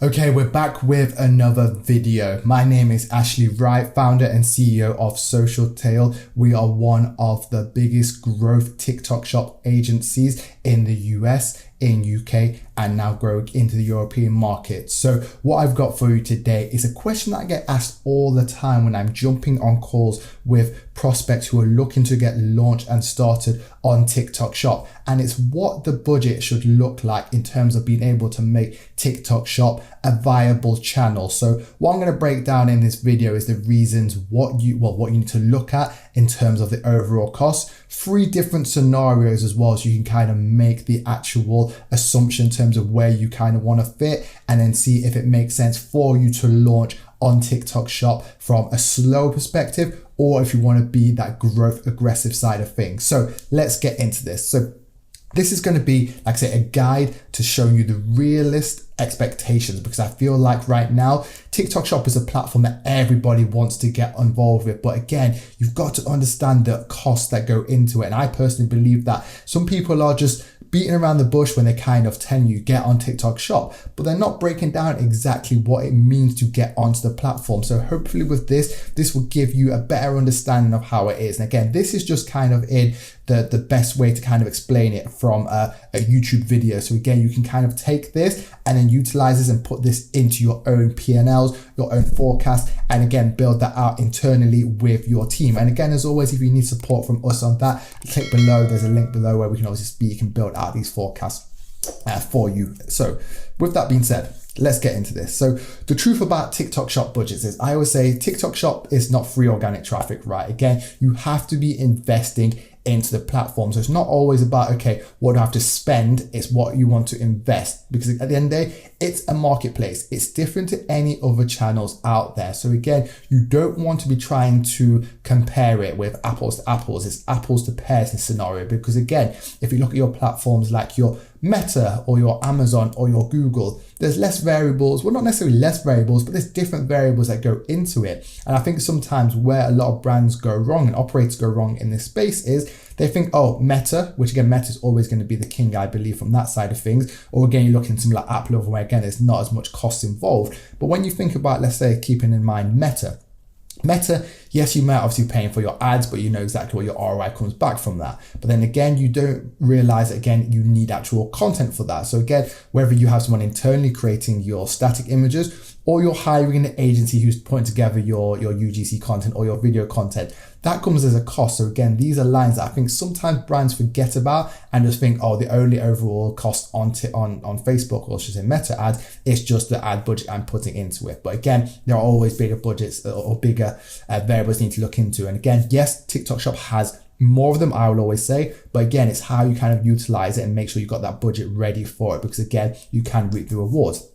Okay, we're back with another video. My name is Ashley Wright, founder and CEO of Social Tail. We are one of the biggest growth TikTok shop agencies in the US, in UK, and now growing into the European market. So what I've got for you today is a question that I get asked all the time when I'm jumping on calls with prospects who are looking to get launched and started on TikTok shop. And it's what the budget should look like in terms of being able to make TikTok shop a viable channel. So what I'm going to break down in this video is the reasons what you need to look at in terms of the overall cost, 3 different scenarios as well, so you can kind of make the actual assumption in terms of where you kind of want to fit, and then see if it makes sense for you to launch on TikTok shop from a slow perspective, or if you want to be that growth aggressive side of things. So let's get into this. So this is going to be, like I say, a guide to show you the realist expectations, because I feel like right now TikTok shop is a platform that everybody wants to get involved with, but again, you've got to understand the costs that go into it. And I personally believe that some people are just beating around the bush when they kind of tell you get on TikTok shop, but they're not breaking down exactly what it means to get onto the platform. So hopefully with this will give you a better understanding of how it is. And again, this is just kind of in the best way to kind of explain it from a YouTube video. So again, you can kind of take this and then utilize this and put this into your own P&Ls, your own forecast, and again, build that out internally with your team. And again, as always, if you need support from us on that, click below. There's a link below where we can obviously speak and build out these forecasts for you. So with that being said, let's get into this. So the truth about TikTok shop budgets is, I always say TikTok shop is not free organic traffic, right? Again, you have to be investing into the platform. So it's not always about, okay, what do I have to spend? It's what you want to invest, because at the end of the day, it's a marketplace. It's different to any other channels out there. So again, you don't want to be trying to compare it with apples to apples. It's apples to pears in this scenario, because again, if you look at your platforms like your Meta or your Amazon or your Google, there's less variables. Well, not necessarily less variables, but there's different variables that go into it. And I think sometimes where a lot of brands go wrong and operators go wrong in this space is they think, oh, Meta, which again, Meta is always going to be the king, I believe, from that side of things. Or again, you look into something like Apple, where again, there's not as much cost involved. But when you think about, let's say, keeping in mind Meta, yes, you might obviously be paying for your ads, but you know exactly what your ROI comes back from that. But then again, you don't realize that, again, you need actual content for that. So again, whether you have someone internally creating your static images, or you're hiring an agency who's putting together your UGC content or your video content, that comes as a cost. So again, these are lines that I think sometimes brands forget about and just think, oh, the only overall cost on Facebook, or should I say Meta ads, is just the ad budget I'm putting into it. But again, there are always bigger budgets or bigger variables you need to look into. And again, yes, TikTok shop has more of them, I will always say, but again, it's how you kind of utilize it and make sure you got that budget ready for it, because again, you can reap the rewards.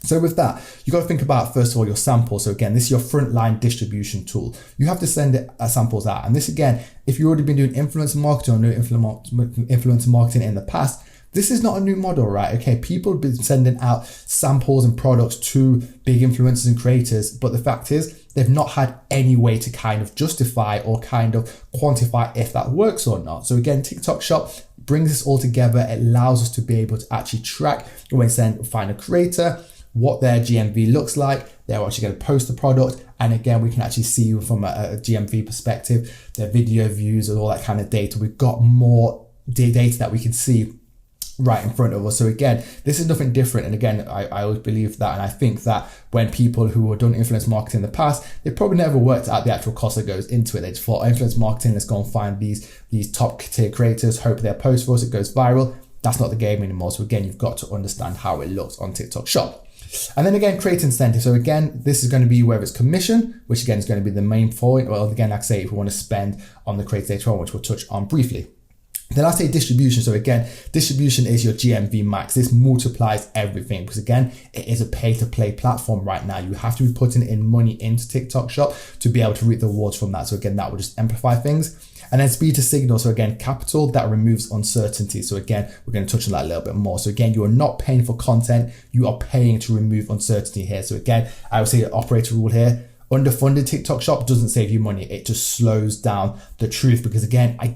So with that, you got to think about, first of all, your samples. So again, this is your frontline distribution tool. You have to send it samples out. And this, again, if you've already been doing influencer marketing or new influencer marketing in the past, this is not a new model, right? Okay, people have been sending out samples and products to big influencers and creators, but the fact is they've not had any way to kind of justify or kind of quantify if that works or not. So again, TikTok shop brings this all together. It allows us to be able to actually track when we find a creator, what their GMV looks like. They're actually going to post the product. And again, we can actually see from a GMV perspective, their video views and all that kind of data. We've got more data that we can see right in front of us. So again, this is nothing different. And again, I always believe that. And I think that when people who have done influence marketing in the past, they probably never worked out the actual cost that goes into it. They just thought, influence marketing, let's go and find these top tier creators, hope their post for us, it goes viral. That's not the game anymore. So again, you've got to understand how it looks on TikTok shop. And then again, create incentive. So again, this is going to be whether it's commission, which again is going to be the main point. Well, again, like I say, if we want to spend on the creator later on, which we'll touch on briefly. Then I say distribution. So again, distribution is your GMV Max. This multiplies everything, because again, it is a pay to play platform right now. You have to be putting in money into TikTok shop to be able to reap the rewards from that. So again, that will just amplify things. And then speed to signal. So again, capital that removes uncertainty. So again, we're going to touch on that a little bit more. So again, you are not paying for content. You are paying to remove uncertainty here. So again, I would say the operator rule here, underfunded TikTok shop doesn't save you money. It just slows down the truth, because again, I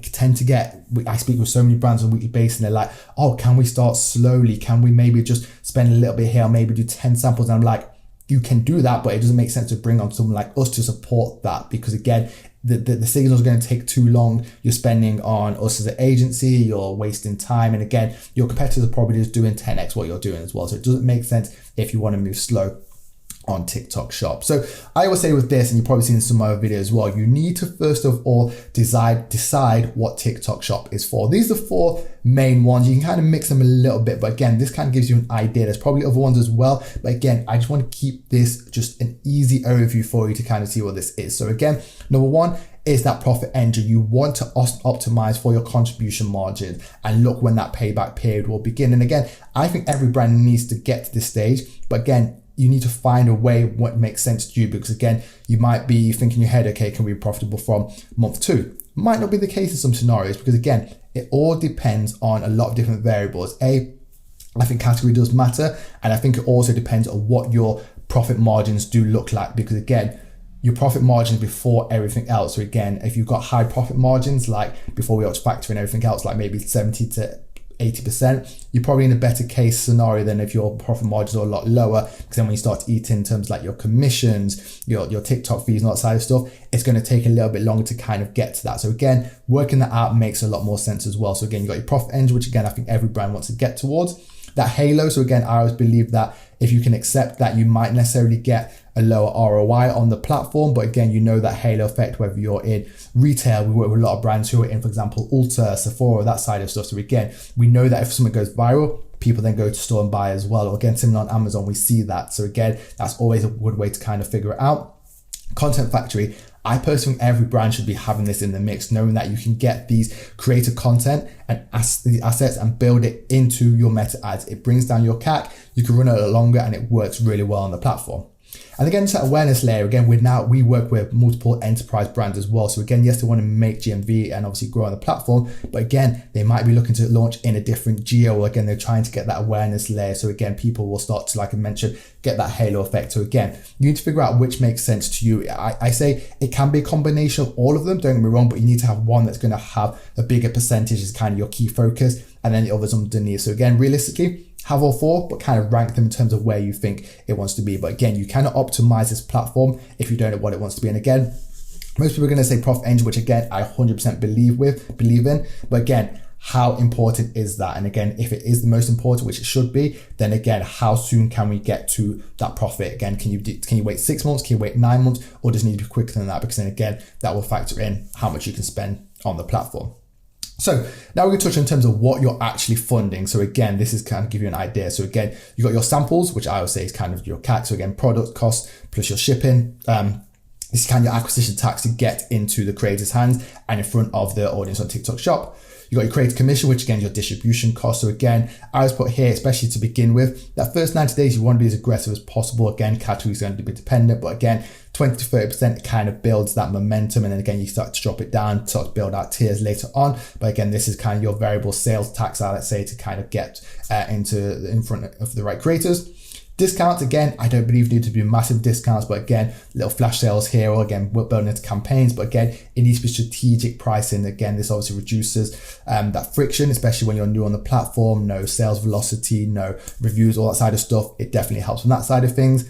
speak with so many brands on a weekly basis and they're like, oh, can we start slowly? Can we maybe just spend a little bit here, maybe do 10 samples? And I'm like, you can do that, but it doesn't make sense to bring on someone like us to support that, because again, the signals are going to take too long. You're spending on us as an agency, you're wasting time. And again, your competitors are probably just doing 10x what you're doing as well. So it doesn't make sense if you want to move slow on TikTok shop. So I always say with this, and you've probably seen some other videos as well, you need to first of all decide what TikTok shop is for. These are the 4 main ones. You can kind of mix them a little bit, but again, this kind of gives you an idea. There's probably other ones as well, but again, I just want to keep this just an easy overview for you to kind of see what this is. So again, number 1 is that profit engine. You want to optimize for your contribution margin and look when that payback period will begin. And again, I think every brand needs to get to this stage, but again, you need to find a way what makes sense to you, because again, you might be thinking in your head, okay, can we be profitable from month 2? Might not be the case in some scenarios, because again, it all depends on a lot of different variables. I think category does matter, and I think it also depends on what your profit margins do look like, because again, your profit margins before everything else. So again, if you've got high profit margins, like before we have to factor in everything else, like maybe 70 to 80%, you're probably in a better case scenario than if your profit margins are a lot lower, because then when you start to eat in terms like your commissions, your TikTok fees and all that side of stuff, it's going to take a little bit longer to kind of get to that. So again, working that out makes a lot more sense as well. So again, you got your profit engine, which again, I think every brand wants to get towards. That halo, so again, I always believe that if you can accept that, you might necessarily get a lower ROI on the platform, but again, you know that halo effect, whether you're in retail, we work with a lot of brands who are in, for example, Ulta, Sephora, that side of stuff. So again, we know that if something goes viral, people then go to store and buy as well. Or again, similar on Amazon, we see that. So again, that's always a good way to kind of figure it out. Content factory, I personally think every brand should be having this in the mix, knowing that you can get these creative content and the assets and build it into your meta ads. It brings down your CAC, you can run it a lot longer, and it works really well on the platform. And again, it's that awareness layer. Again, we work with multiple enterprise brands as well. So again, yes, they want to make GMV and obviously grow on the platform, but again, they might be looking to launch in a different geo. Again, they're trying to get that awareness layer. So again, people will start to, like I mentioned, get that halo effect. So again, you need to figure out which makes sense to you. I say it can be a combination of all of them, don't get me wrong, but you need to have one that's going to have a bigger percentage as kind of your key focus, and then the others underneath. So again, realistically, have all 4, but kind of rank them in terms of where you think it wants to be. But again, you cannot optimize this platform if you don't know what it wants to be. And again, most people are going to say profit engine, which again, I 100% believe in. But again, how important is that? And again, if it is the most important, which it should be, then again, how soon can we get to that profit? Again, can you wait 6 months? Can you wait 9 months? Or does it need to be quicker than that? Because then again, that will factor in how much you can spend on the platform. So now we're going to touch in terms of what you're actually funding. So again, this is kind of give you an idea. So again, you got your samples, which I would say is kind of your CAC. So again, product cost plus your shipping. This is kind of your acquisition tax to get into the creator's hands and in front of the audience on TikTok shop. You got your creator commission, which again, your distribution cost. So again, I always put here, especially to begin with, that first 90 days, you want to be as aggressive as possible. Again, categories are going to be dependent, but again, 20 to 30% kind of builds that momentum. And then again, you start to drop it down, start to build out tiers later on. But again, this is kind of your variable sales tax, let's say, to kind of get in front of the right creators. Discounts, again, I don't believe need to be massive discounts, but again, little flash sales here, or again, we're building into campaigns, but again, it needs to be strategic pricing. Again, this obviously reduces that friction, especially when you're new on the platform, no sales velocity, no reviews, all that side of stuff. It definitely helps on that side of things.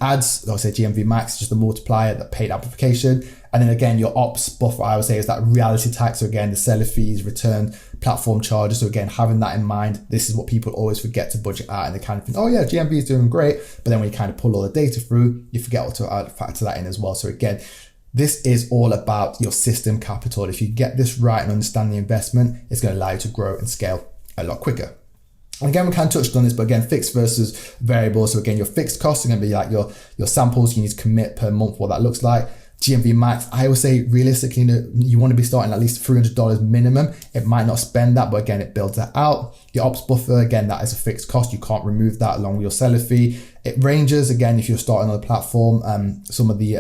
Ads, like I say, GMV Max, just the multiplier, the paid amplification. And then again, your ops buffer, I would say, is that reality tax. So again, the seller fees, return, platform charges. So again, having that in mind, this is what people always forget to budget out, and they kind of think, oh yeah, GMV is doing great. But then when you kind of pull all the data through, you forget to factor that in as well. So again, this is all about your system capital. If you get this right and understand the investment, it's going to allow you to grow and scale a lot quicker. And again, we kind of touched on this, but again, fixed versus variable. So again, your fixed costs are going to be like your samples. You need to commit per month what that looks like. GMV Max, I would say realistically, you want to be starting at least $300 minimum. It might not spend that, but again, it builds that out. Your ops buffer, again, that is a fixed cost. You can't remove that along with your seller fee. It ranges, again, if you're starting on the platform, some of the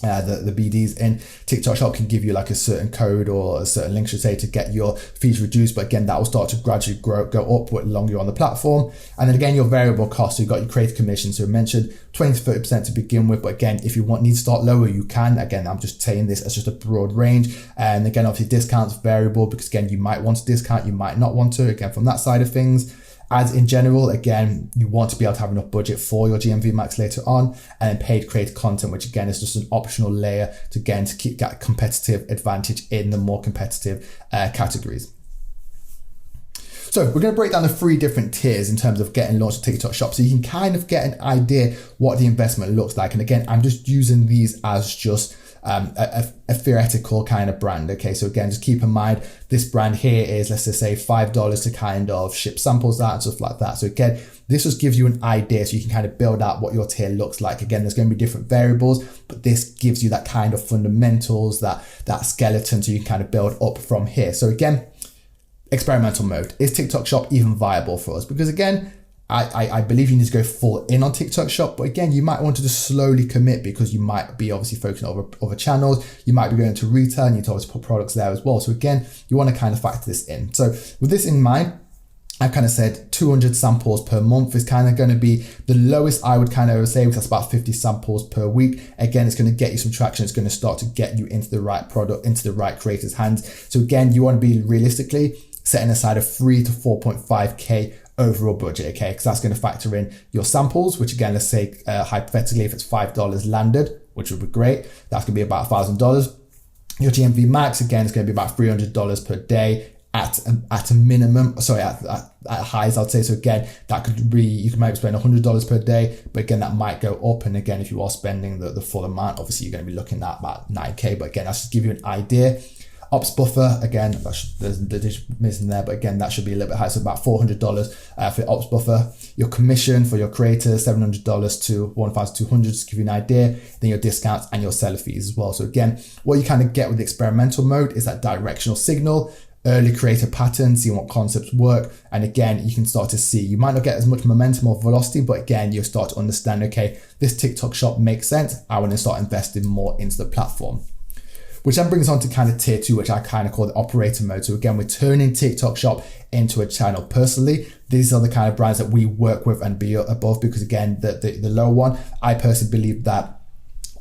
the BDs in TikTok Shop can give you like a certain code or a certain link, should say, to get your fees reduced. But again, that will start to gradually go up the longer you're on the platform. And then again, your variable costs. So you've got your creative commission. So we mentioned 20 to 30% to begin with. But again, if you need to start lower, you can. Again, I'm just saying this as just a broad range. And again, obviously discounts variable, because again, you might want to discount, you might not want to, again, from that side of things. As in general, again, you want to be able to have enough budget for your GMV Max later on, and then paid creative content, which again is just an optional layer to keep that competitive advantage in the more competitive categories. So we're going to break down the 3 different tiers in terms of getting launched to TikTok Shop, so you can kind of get an idea what the investment looks like. And again, I'm just using these as just a theoretical kind of brand. Okay, so again, just keep in mind, this brand here is, let's just say $5 to kind of ship samples out and stuff like that. So again, this just gives you an idea, so you can kind of build out what your tier looks like. Again, there's going to be different variables, but this gives you that kind of fundamentals, that skeleton, so you can kind of build up from here. So again, experimental mode. Is TikTok Shop even viable for us? Because again, I believe you need to go full in on TikTok Shop, but again, you might want to just slowly commit, because you might be obviously focusing on other channels. You might be going to retail, and you need to obviously put products there as well. So again, you want to kind of factor this in. So with this in mind, I've kind of said 200 samples per month is kind of going to be the lowest I would kind of say, which is about 50 samples per week. Again, it's going to get you some traction. It's going to start to get you into the right product, into the right creator's hands. So again, you want to be realistically setting aside a 3 to 4.5K overall budget, okay? Because that's going to factor in your samples, which again, let's say hypothetically, if it's $5 landed, which would be great, that's going to be about $1,000. Your GMV Max, again, is going to be about $300 per day at a minimum, sorry, at highs, I'd say. So again, that could be, you might spend $100 per day, but again, that might go up. And again, if you are spending the full amount, obviously you're going to be looking at about 9K. But again, that's just give you an idea. Ops buffer, again, there's the digit missing there, but again, that should be a little bit higher, so about $400 for your ops buffer. Your commission for your creators, $700 to $1,200, just to give you an idea. Then your discounts and your seller fees as well. So again, what you kind of get with the experimental mode is that directional signal, early creator patterns, seeing what concepts work. And again, you can start to see, you might not get as much momentum or velocity, but again, you'll start to understand, okay, this TikTok Shop makes sense. I want to start investing more into the platform. Which then brings on to kind of tier 2, which I kind of call the operator mode. So again, we're turning TikTok Shop into a channel. Personally, these are the kind of brands that we work with and be above, because again, the lower one, I personally believe that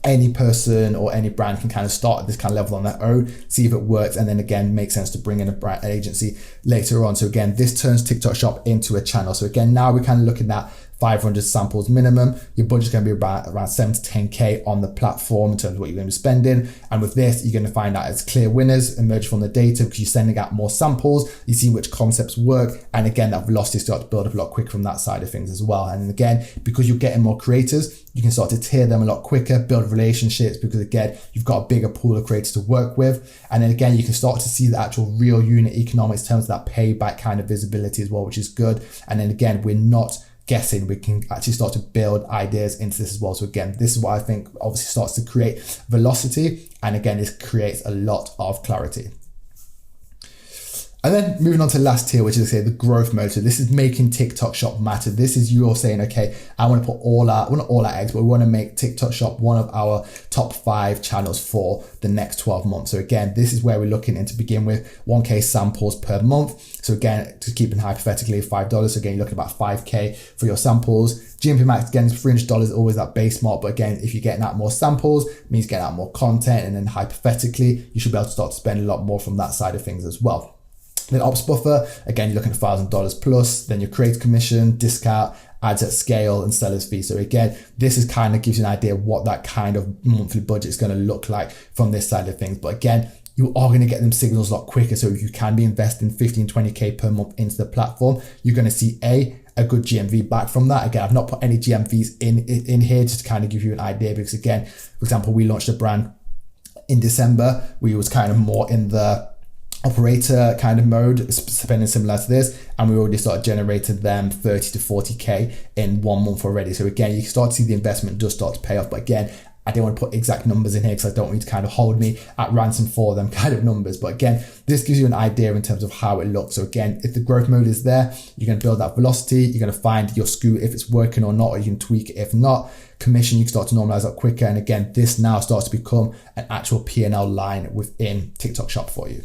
any person or any brand can kind of start at this kind of level on their own, see if it works, and then again, makes sense to bring in a brand agency later on. So again, this turns TikTok Shop into a channel. So again, now we're kind of looking at 500 samples minimum. Your budget's going to be around 7 to 10K on the platform in terms of what you're going to be spending. And with this, you're going to find out it's clear winners emerge from the data, because you're sending out more samples, you see which concepts work. And again, that velocity starts to build up a lot quicker from that side of things as well. And again, because you're getting more creators, you can start to tier them a lot quicker, build relationships, because again, you've got a bigger pool of creators to work with. And then again, you can start to see the actual real unit economics in terms of that payback kind of visibility as well, which is good. And then again, we're not guessing, we can actually start to build ideas into this as well. So again, this is what I think obviously starts to create velocity. And again, this creates a lot of clarity. And then moving on to the last tier, which is say the growth mode. So this is making TikTok Shop matter. This is you're saying, okay, I want to put not all our eggs, but we want to make TikTok Shop one of our top 5 channels for the next 12 months. So again, this is where we're looking in to begin with 1K samples per month. So again, to keep it hypothetically $5. So again, you're looking at about 5K for your samples. GMV Max, again, $300 is always that base mark. But again, if you're getting out more samples, it means getting out more content. And then hypothetically, you should be able to start to spend a lot more from that side of things as well. Then ops buffer, again, you're looking at $1,000 plus. Then your creator commission, discount, ads at scale, and seller's fee. So again, this is kind of gives you an idea of what that kind of monthly budget is going to look like from this side of things. But again, you are going to get them signals a lot quicker. So if you can be investing 15, 20K per month into the platform, you're going to see a good GMV back from that. Again, I've not put any GMVs in here just to kind of give you an idea, because again, for example, we launched a brand in December. We was kind of more in the operator kind of mode, spending similar to this, and we already started generating them 30 to 40K in 1 month already. So again, you can start to see the investment does start to pay off. But again, I didn't want to put exact numbers in here because I don't want you to kind of hold me at ransom for them kind of numbers. But again, this gives you an idea in terms of how it looks. So again, if the growth mode is there, you're going to build that velocity. You're going to find your SKU if it's working or not, or you can tweak it if not. Commission, you can start to normalize that quicker. And again, this now starts to become an actual P&L line within TikTok Shop for you.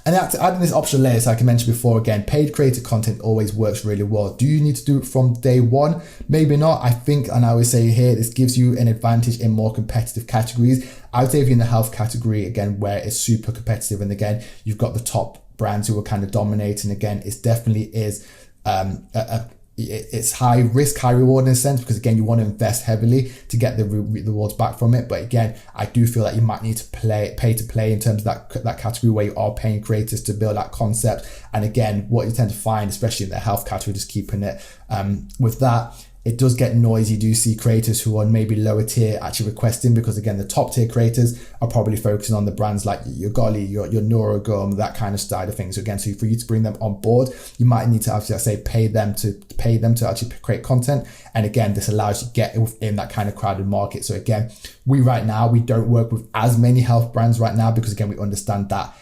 And adding this optional layer, so like I mentioned before, again, paid creator content always works really well. Do you need to do it from day one? Maybe not. I think, and I always say here, this gives you an advantage in more competitive categories. I would say if you're in the health category, again, where it's super competitive, and again, you've got the top brands who are kind of dominating, again, it definitely is it's high risk, high reward in a sense, because again, you want to invest heavily to get the rewards back from it. But again, I do feel that you might need to pay to play in terms of that category where you are paying creators to build that concept. And again, what you tend to find, especially in the health category, just keeping it with that, it does get noisy. You do see creators who are maybe lower tier actually requesting, because again, the top tier creators are probably focusing on the brands like your Golly, your Neurogum, that kind of side of things. So again, so for you to bring them on board, you might need to actually say pay them to actually create content. And again, this allows you to get within that kind of crowded market. So again, right now, we don't work with as many health brands right now, because again, we understand that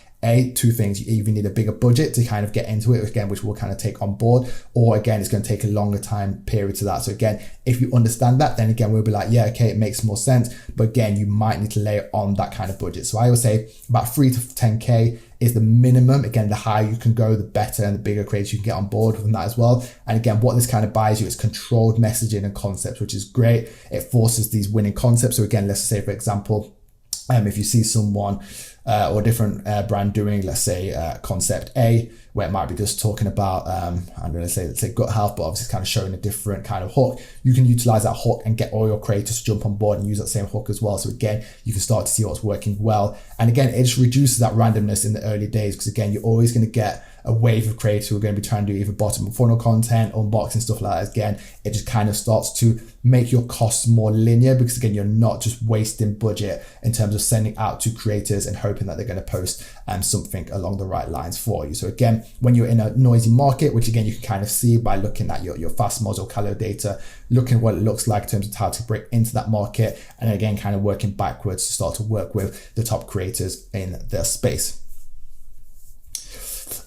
two things: you either need a bigger budget to kind of get into it, again, which we'll kind of take on board, or again, it's going to take a longer time period to that. So again, if you understand that, then again, we'll be like, yeah, okay, it makes more sense. But again, you might need to layer on that kind of budget. So I would say about 3 to 10K is the minimum. Again, the higher you can go, the better, and the bigger creators you can get on board from that as well. And again, what this kind of buys you is controlled messaging and concepts, which is great. It forces these winning concepts. So again, let's say, for example, if you see someone or a different brand doing, let's say, concept A, where it might be just talking about, I'm going to say, let's say gut health, but obviously it's kind of showing a different kind of hook. You can utilize that hook and get all your creators to jump on board and use that same hook as well. So again, you can start to see what's working well. And again, it just reduces that randomness in the early days, because again, you're always going to get a wave of creators who are going to be trying to do either bottom of funnel content, unboxing, stuff like that. Again, it just kind of starts to make your costs more linear, because again, you're not just wasting budget in terms of sending out to creators and hoping that they're going to post something along the right lines for you. So again, when you're in a noisy market, which again, you can kind of see by looking at your fast model calo data, looking at what it looks like in terms of how to break into that market, and again, kind of working backwards to start to work with the top creators in their space.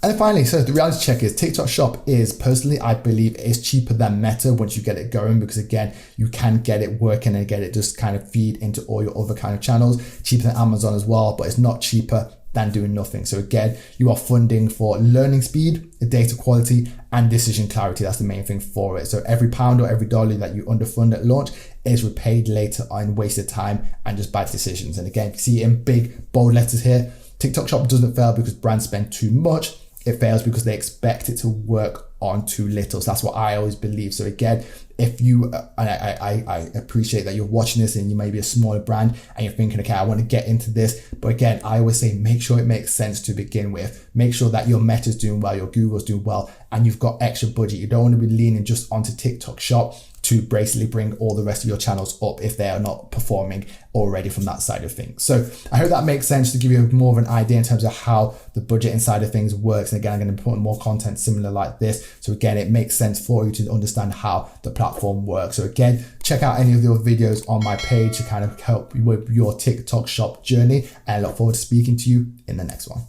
And then finally, so the reality check is TikTok Shop is, personally, I believe, is cheaper than Meta once you get it going, because again, you can get it working and get it just kind of feed into all your other kind of channels. Cheaper than Amazon as well, but it's not cheaper than doing nothing. So again, you are funding for learning speed, data quality, and decision clarity. That's the main thing for it. So every pound or every dollar that you underfund at launch is repaid later on wasted time and just bad decisions. And again, you see in big bold letters here, TikTok Shop doesn't fail because brands spend too much. It fails because they expect it to work on too little. So that's what I always believe. So again, if you, and I appreciate that you're watching this and you may be a smaller brand and you're thinking, okay, I want to get into this. But again, I always say, make sure it makes sense to begin with. Make sure that your Meta's doing well, your Google's doing well, and you've got extra budget. You don't want to be leaning just onto TikTok Shop to basically bring all the rest of your channels up if they are not performing already from that side of things. So I hope that makes sense to give you more of an idea in terms of how the budgeting side of things works. And again, I'm going to put more content similar like this. So again, it makes sense for you to understand how the platform works. So again, check out any of your videos on my page to kind of help you with your TikTok Shop journey, and I look forward to speaking to you in the next one.